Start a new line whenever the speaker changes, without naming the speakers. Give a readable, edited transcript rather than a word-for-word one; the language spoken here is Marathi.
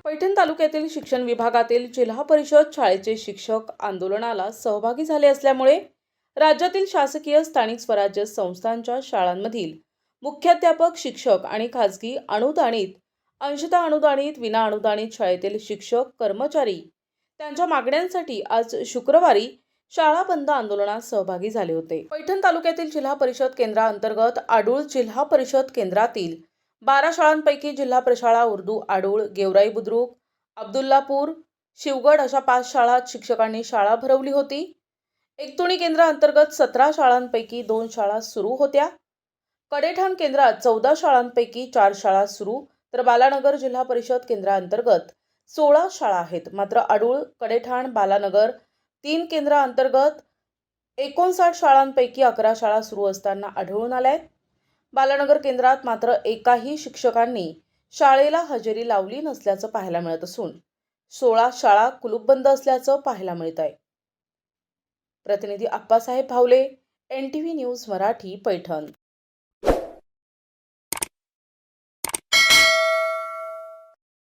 पैठण तालुक्यातील शिक्षण विभागातील जिल्हा परिषद शाळेचे शिक्षक आंदोलनाला सहभागी झाले असल्यामुळे राज्यातील शासकीय स्थानिक स्वराज्य संस्थांच्या शाळांमधील मुख्याध्यापक, शिक्षक आणि खाजगी अनुदानित, अंशतः अनुदानित, विना अनुदानित शाळेतील शिक्षक, कर्मचारी त्यांच्या मागण्यांसाठी आज शुक्रवारी शाळा बंद आंदोलनात सहभागी झाले होते। पैठण तालुक्यातील जिल्हा परिषद केंद्राअंतर्गत आडूळ जिल्हा परिषद केंद्रातील 12 शाळांपैकी जिल्हा प्रशाळा उर्दू आडूळ, गेवराई बुद्रुक, अब्दुल्लापूर, शिवगड अशा 5 शाळांत शिक्षकांनी शाळा भरवली होती। एकतुणी केंद्राअंतर्गत 17 शाळांपैकी 2 शाळा सुरू होत्या। कडेठाण केंद्रात 14 शाळांपैकी 4 शाळा सुरू, तर बालानगर जिल्हा परिषद केंद्राअंतर्गत 16 शाळा आहेत। मात्र आडूळ, कडेठाण, बालानगर 3 केंद्राअंतर्गत 59 शाळांपैकी 11 शाळा सुरू असताना आढळून आल्या। बालानगर केंद्रात मात्र एकाही शिक्षकांनी शाळेला हजेरी लावली नसल्याचं पाहायला मिळत असून 16 शाळा कुलूपबंद असल्याचं पाहायला मिळत आहे। प्रतिनिधी आप्पासाहेब भावले, NTV न्यूज मराठी, पैठण।